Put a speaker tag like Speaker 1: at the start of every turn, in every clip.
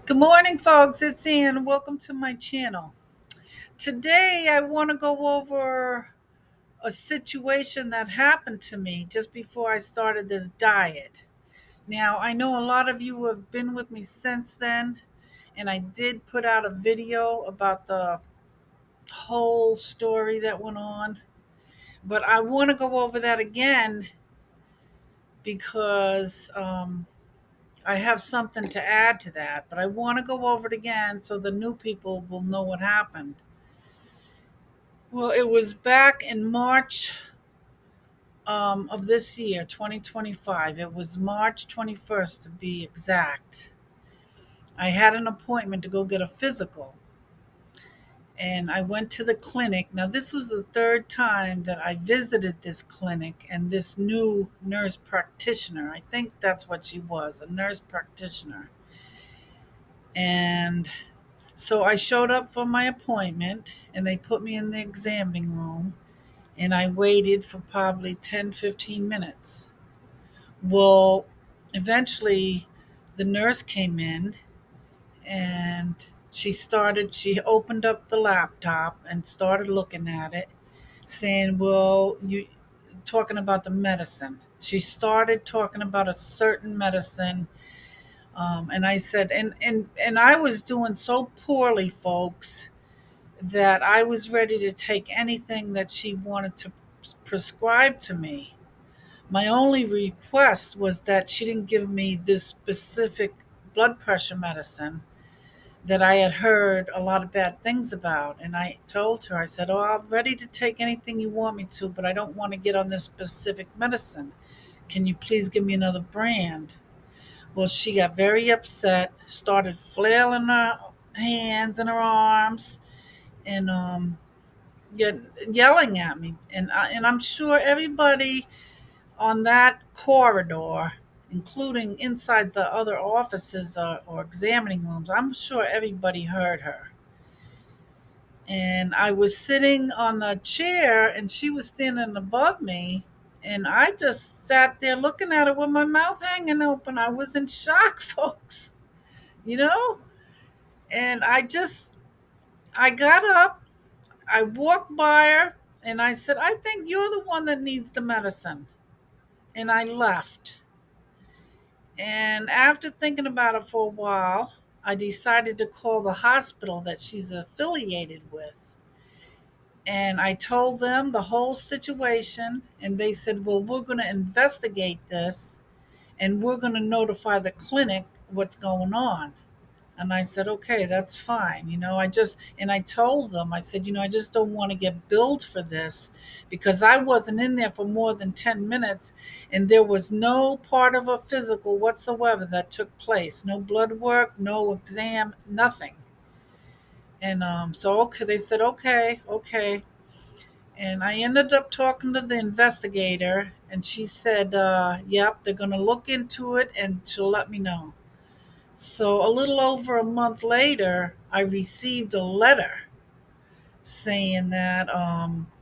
Speaker 1: Good morning, folks. It's Ann. Welcome to my channel. Today, I want to go over a situation that happened to me just before I started this diet. Now, I know a lot of you have been with me since then, and I did put out a video about the whole story that went on, but I want to go over that again because I have something to add to that, but I want to go over it again so the new people will know what happened. Well, it was back in March of this year, 2025. It was March 21st to be exact. I had an appointment to go get a physical, and I went to the clinic. Now, this was the third time that I visited this clinic and this new nurse practitioner. I think that's what she was, a nurse practitioner. And so I showed up for my appointment, and they put me in the examining room and I waited for probably 10, 15 minutes. Well, eventually the nurse came in and she opened up the laptop and started looking at it, saying, well, you talking about the medicine. She started talking about a certain medicine. And I said, and I was doing so poorly, folks, that I was ready to take anything that she wanted to prescribe to me. My only request was that she didn't give me this specific blood pressure medicine that I had heard a lot of bad things about. And I told her, I said, oh, I'm ready to take anything you want me to, but I don't want to get on this specific medicine. Can you please give me another brand? Well, she got very upset, started flailing her hands and her arms, and yelling at me. And I'm sure everybody on that corridor, including inside the other offices or examining rooms, I'm sure everybody heard her. And I was sitting on the chair and she was standing above me. And I just sat there looking at her with my mouth hanging open. I was in shock, folks, you know? And I got up, I walked by her, and I said, I think you're the one that needs the medicine. And I left. And after thinking about it for a while, I decided to call the hospital that she's affiliated with. And I told them the whole situation, and they said, well, we're going to investigate this and we're going to notify the clinic what's going on. And I said, okay, that's fine. And I told them, I said, I just don't want to get billed for this because I wasn't in there for more than 10 minutes and there was no part of a physical whatsoever that took place. No blood work, no exam, nothing. And so, okay, they said, okay, okay. And I ended up talking to the investigator and she said, yep, they're going to look into it and she'll let me know. So a little over a month later, I received a letter saying that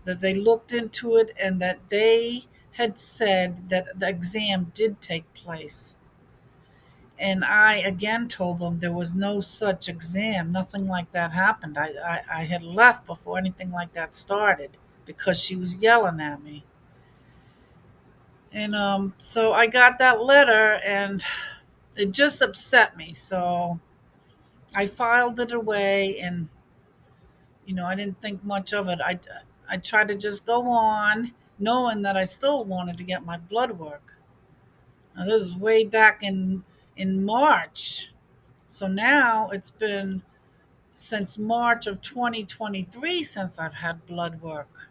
Speaker 1: they looked into it and that they had said that the exam did take place. And I again told them there was no such exam. Nothing like that happened. I had left before anything like that started because she was yelling at me. And so I got that letter and it just upset me. So I filed it away and I didn't think much of it. I tried to just go on, knowing that I still wanted to get my blood work. Now this is way back in March, so now it's been since March of 2023 since I've had blood work.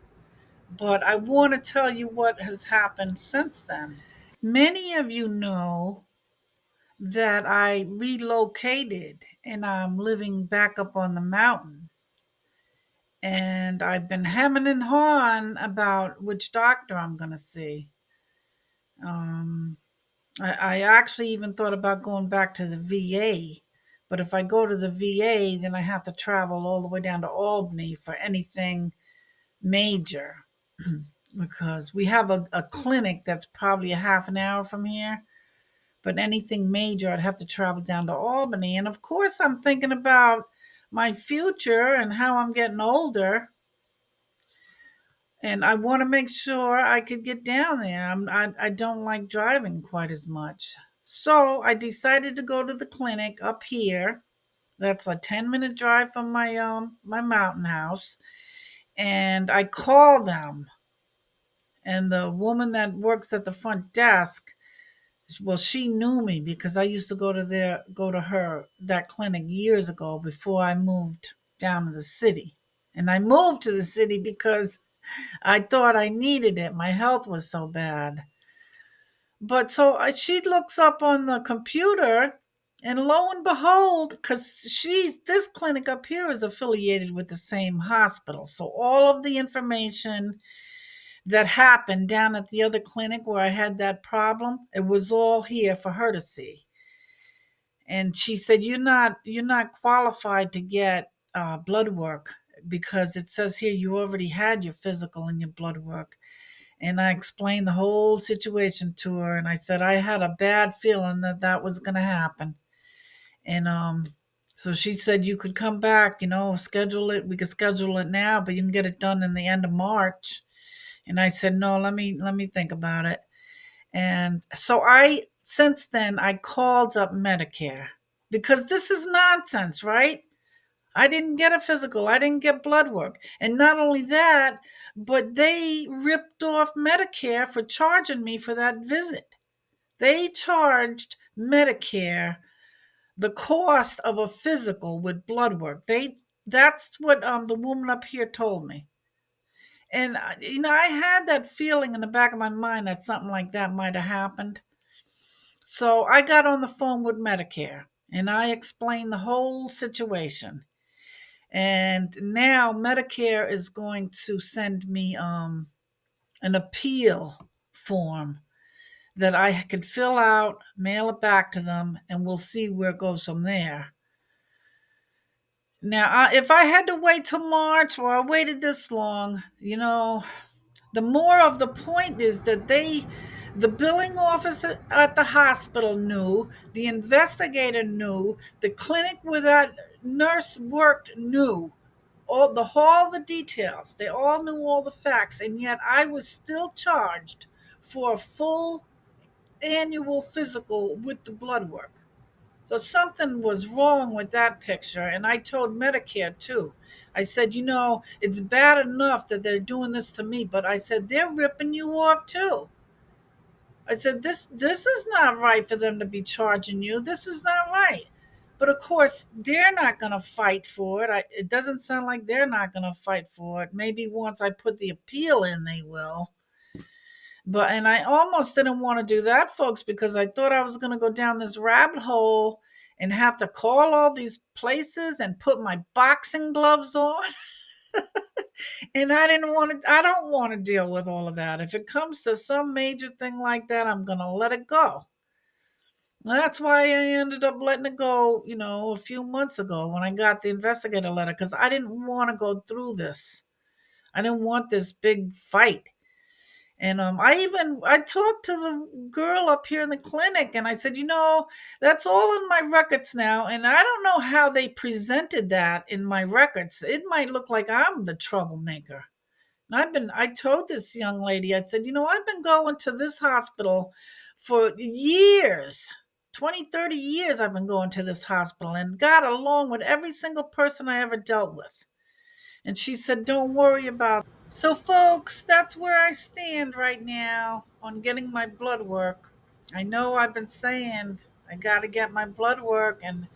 Speaker 1: But I want to tell you what has happened since then. Many of you know that I relocated and I'm living back up on the mountain. And I've been hemming and hawing about which doctor I'm going to see. Um, I actually even thought about going back to the VA, but if I go to the VA, then I have to travel all the way down to Albany for anything major because we have a clinic that's probably a half an hour from here. But anything major, I'd have to travel down to Albany. And of course, I'm thinking about my future and how I'm getting older. And I want to make sure I could get down there. I don't like driving quite as much. So I decided to go to the clinic up here. That's a 10-minute drive from my mountain house. And I called them. And the woman that works at the front desk, well, she knew me because I used to go to her that clinic years ago before I moved down to the city. And I moved to the city because I thought I needed it. My health was so bad. But so she looks up on the computer, and lo and behold, because this clinic up here is affiliated with the same hospital. So all of the information that happened down at the other clinic where I had that problem, it was all here for her to see. And she said, "You're not qualified to get blood work because it says here you already had your physical and your blood work." And I explained the whole situation to her, and I said I had a bad feeling that that was going to happen. And so she said you could come back, schedule it. We could schedule it now, but you can get it done in the end of March. And I said, no, let me think about it. And so since then I called up Medicare because this is nonsense, right? I didn't get a physical. I didn't get blood work. And not only that, but they ripped off Medicare for charging me for that visit. They charged Medicare the cost of a physical with blood work. That's what the woman up here told me. And I had that feeling in the back of my mind that something like that might have happened. So I got on the phone with Medicare and I explained the whole situation. And now Medicare is going to send me an appeal form that I could fill out, mail it back to them, and we'll see where it goes from there. Now, if I had to wait till March, or I waited this long, the more of the point is that the billing office at the hospital knew, the investigator knew, the clinic where that nurse worked knew all the details. They all knew all the facts, and yet I was still charged for a full annual physical with the blood work. So something was wrong with that picture, and I told Medicare too. I said, it's bad enough that they're doing this to me, but I said they're ripping you off too. I said this is not right for them to be charging you. This is not right. But of course, they're not going to fight for it. It doesn't sound like they're not going to fight for it. Maybe once I put the appeal in, they will. And I almost didn't want to do that, folks, because I thought I was going to go down this rabbit hole and have to call all these places and put my boxing gloves on. And I don't want to deal with all of that. If it comes to some major thing like that, I'm going to let it go. That's why I ended up letting it go, a few months ago when I got the investigator letter, because I didn't want to go through this. I didn't want this big fight. And I talked to the girl up here in the clinic, and I said, that's all in my records now, and I don't know how they presented that in my records. It might look like I'm the troublemaker. And I told this young lady, I said, I've been going to this hospital for years. 20, 30 years I've been going to this hospital and got along with every single person I ever dealt with. And she said, don't worry about it. So, folks, that's where I stand right now on getting my blood work. I know I've been saying I got to get my blood work, and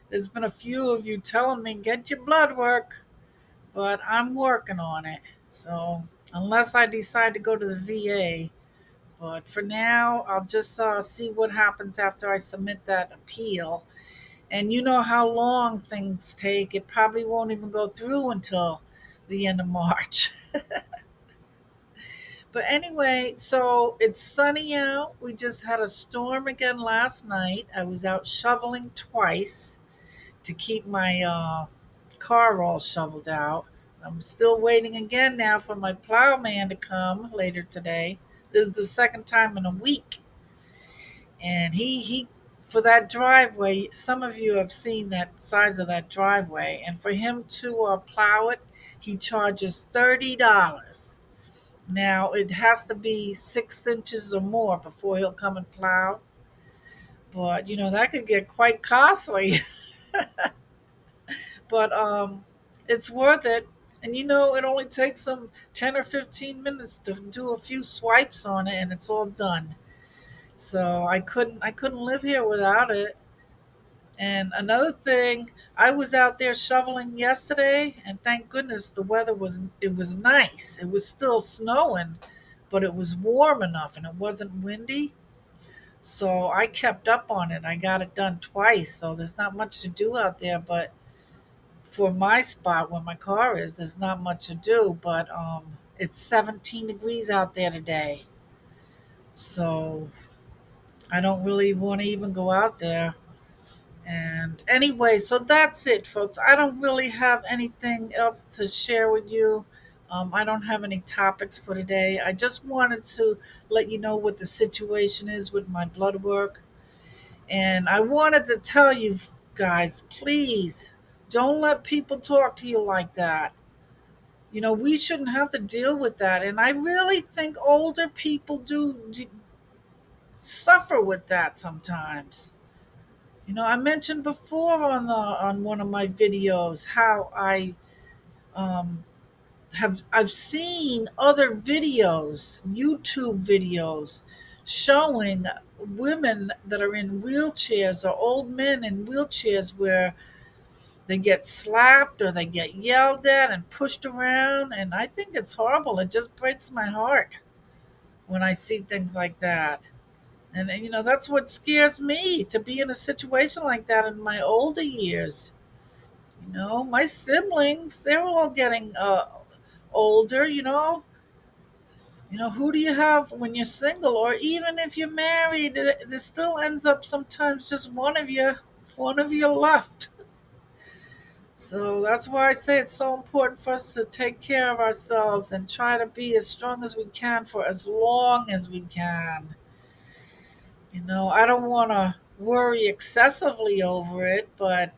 Speaker 1: there's been a few of you telling me, get your blood work, but I'm working on it. So, unless I decide to go to the VA, but for now, I'll just see what happens after I submit that appeal. And you know how long things take. It probably won't even go through until the end of March. But anyway, so it's sunny out. We just had a storm again last night. I was out shoveling twice to keep my car all shoveled out. I'm still waiting again now for my plowman to come later today. This is the second time in a week. And he for that driveway, some of you have seen that size of that driveway, and for him to plow it, he charges $30. Now it has to be 6 inches or more before he'll come and plow. But that could get quite costly. But it's worth it. And it only takes them 10 or 15 minutes to do a few swipes on it, and it's all done. So I couldn't live here without it. And another thing, I was out there shoveling yesterday, and thank goodness the weather was nice. It was still snowing, but it was warm enough and it wasn't windy. So I kept up on it. I got it done twice. So there's not much to do out there, but for my spot where my car is, there's not much to do. But it's 17 degrees out there today. So I don't really want to even go out there. And anyway, so that's it, folks. I don't really have anything else to share with you. I don't have any topics for today. I just wanted to let you know what the situation is with my blood work. And I wanted to tell you guys, please don't let people talk to you like that. We shouldn't have to deal with that. And I really think older people do suffer with that sometimes. I mentioned before on one of my videos how um, I've seen other videos, YouTube videos, showing women that are in wheelchairs or old men in wheelchairs where they get slapped or they get yelled at and pushed around, and I think it's horrible. It just breaks my heart when I see things like that. And that's what scares me, to be in a situation like that in my older years. My siblings, they're all getting older. Who do you have when you're single, or even if you're married? There still ends up sometimes just one of you left. So that's why I say it's so important for us to take care of ourselves and try to be as strong as we can for as long as we can. I don't want to worry excessively over it, but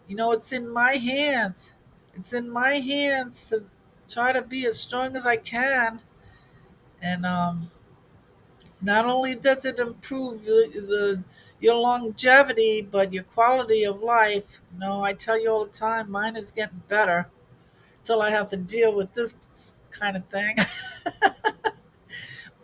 Speaker 1: it's in my hands. It's in my hands to try to be as strong as I can. And not only does it improve your longevity, but your quality of life. I tell you all the time, mine is getting better till I have to deal with this kind of thing.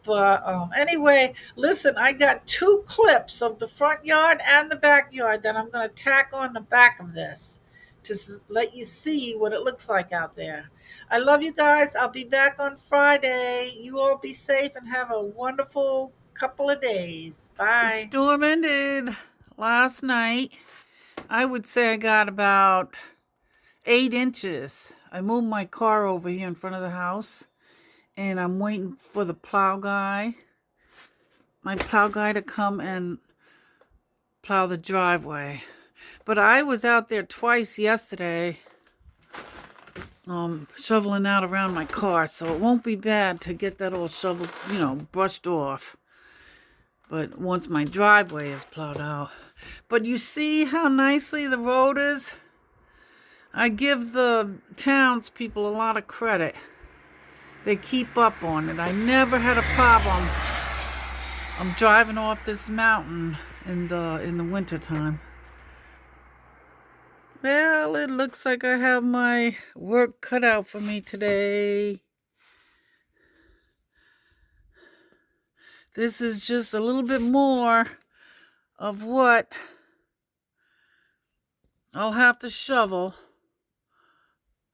Speaker 1: But anyway, listen, I got two clips of the front yard and the backyard that I'm going to tack on the back of this to let you see what it looks like out there. I love you guys. I'll be back on Friday. You all be safe and have a wonderful couple of days. Bye. The storm ended last night. I would say I got about 8 inches. I moved my car over here in front of the house, and I'm waiting for my plow guy to come and plow the driveway. But I was out there twice yesterday, shoveling out around my car, so it won't be bad to get that old shovel, brushed off. But once my driveway is plowed out. But you see how nicely the road is? I give the townspeople a lot of credit. They keep up on it. I never had a problem. I'm driving off this mountain in the wintertime. Well, it looks like I have my work cut out for me today. This is just a little bit more of what I'll have to shovel.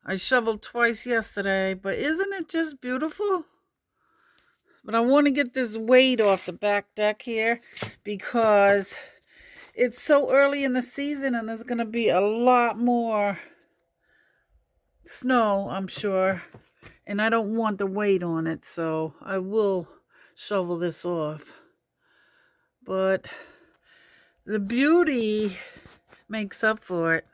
Speaker 1: I shoveled twice yesterday, but isn't it just beautiful? But I want to get this weight off the back deck here because it's so early in the season and there's going to be a lot more snow, I'm sure. And I don't want the weight on it, so I will shovel this off. But the beauty makes up for it.